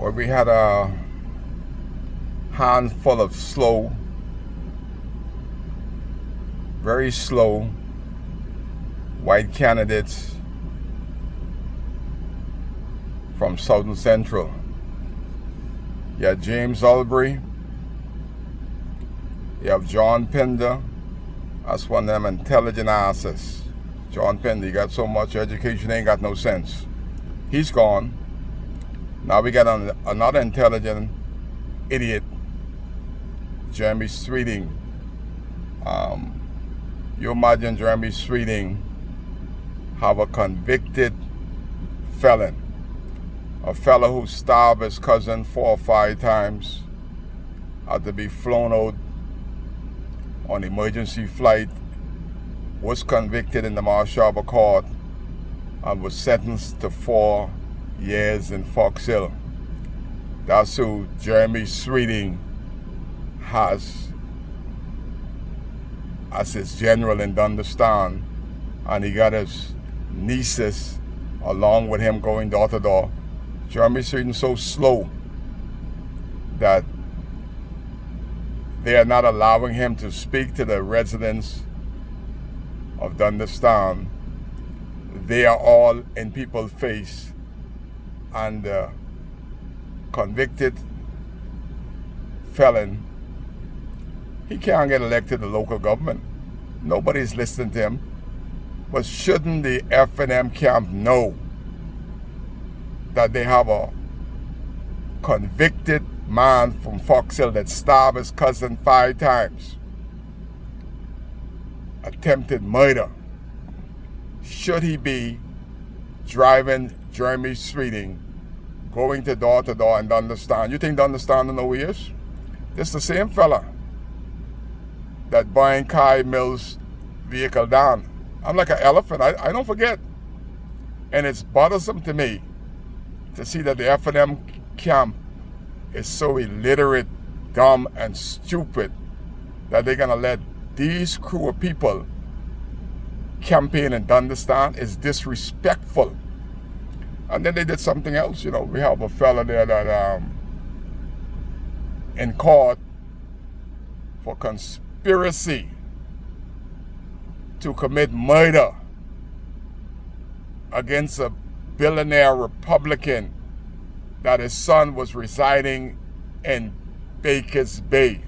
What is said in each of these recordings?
where we had a handful of slow, very slow white candidates from Southern Central. You have James Albury, you have John Pinder. That's one of them intelligent asses. John Pinder, he got so much education, he ain't got no sense. He's gone. Now we got another intelligent idiot, Jeremy Sweeting. You imagine Jeremy Sweeting have a convicted felon, a fellow who stabbed his cousin 4 or 5 times, had to be flown out on emergency flight, was convicted in the Marshall Court, and was sentenced to 4 years in Fox Hill. That's who Jeremy Sweeting has as his general in Dundastan, and he got his nieces along with him going door to door. Jeremy Sweeting so slow that they are not allowing him to speak to the residents of Dundastan. They are all in people's face, and the convicted felon, he can't get elected to local government. Nobody's listening to him. But shouldn't the F&M camp know that they have a convicted man from Fox Hill that stabbed his cousin 5 times? Attempted murder. Should he be driving Jeremy Sweeting, going to door and Dundastan? You think Dundastan don't know who he is? This is the same fella that buying Kai Mills' vehicle down. I'm like an elephant. I don't forget. And it's bothersome to me to see that the F&M camp is so illiterate, dumb, and stupid that they're going to let these crew of people campaign in Dundastan. Is disrespectful. And then they did something else. You know, we have a fella there that in court for conspiracy to commit murder against a billionaire Republican that his son was residing in Baker's Bay.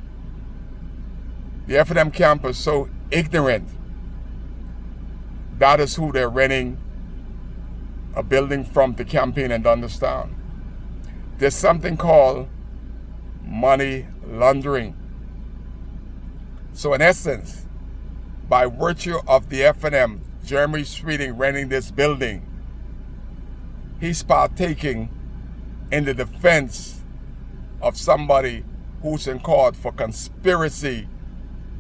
The F&M camp is so ignorant. That is who they're renting a building from to campaign and understand. There's something called money laundering. So in essence, by virtue of the F&M, Jeremy Sweeting renting this building, he's partaking in the defense of somebody who's in court for conspiracy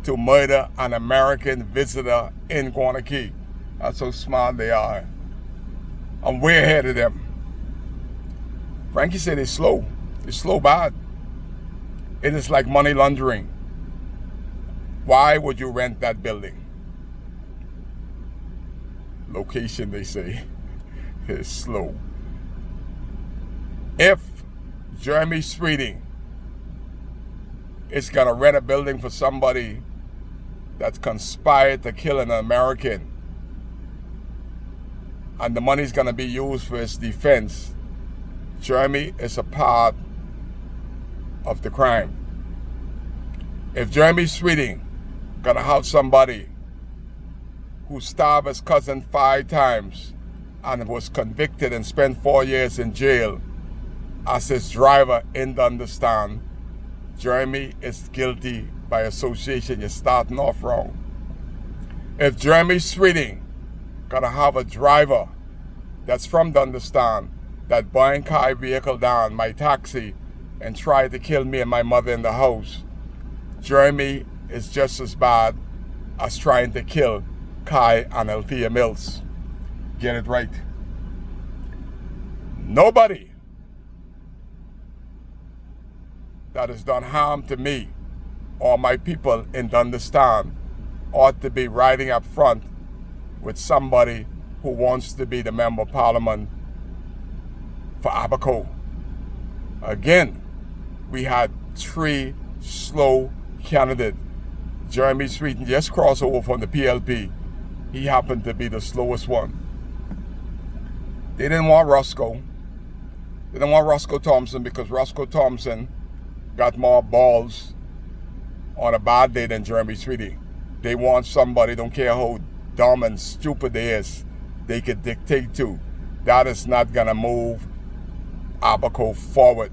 to murder an American visitor in Guanakee. That's how smart they are. I'm way ahead of them. Frankie said it's slow. It's slow bad. It is like money laundering. Why would you rent that building? Location, they say, is slow. If Jeremy Sweeting is going to rent a building for somebody that's conspired to kill an American, and the money's going to be used for his defense, Jeremy is a part of the crime. If Jeremy Sweeting going to have somebody who stabbed his cousin 5 times and was convicted and spent 4 years in jail as his driver in Dundastan, Jeremy is guilty by association. You're starting off wrong. If Jeremy Sweeting gonna have a driver that's from Dundastan that buying Kai vehicle down, my taxi, and tried to kill me and my mother in the house, Jeremy is just as bad as trying to kill Kai and Althea Mills. Get it right. Nobody that has done harm to me or my people in Dundastan ought to be riding up front with somebody who wants to be the Member of Parliament for Abaco. Again, we had 3 slow candidates. Jeremy Sweeten just crossed over from the PLP. He happened to be the slowest one. They didn't want Roscoe. They didn't want Roscoe Thompson because Roscoe Thompson got more balls on a bad day than Jeremy Sweeting. They want somebody, don't care how dumb and stupid they is, they could dictate to. That is not gonna move Abaco forward.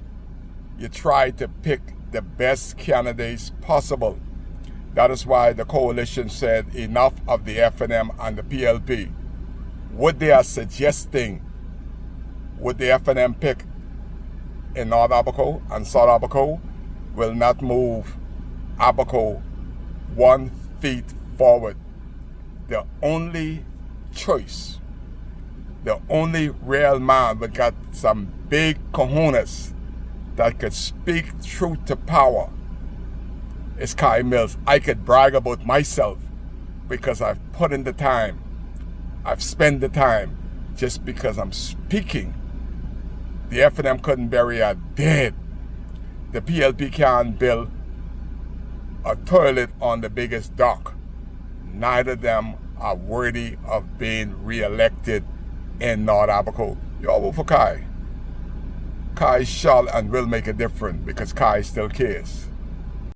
You try to pick the best candidates possible. That is why the coalition said enough of the FNM and the PLP. What they are suggesting, would the FNM pick in North Abaco and South Abaco, will not move Abaco 1 feet forward. The only choice, the only real man that got some big cojones that could speak truth to power is Kai Mills. I could brag about myself because I've put in the time. I've spent the time just because I'm speaking. The FNM couldn't bury a dead. The PLP can't build a toilet on the biggest dock. Neither of them are worthy of being re-elected in North Abaco. You all vote for Kai. Kai shall and will make a difference because Kai still cares.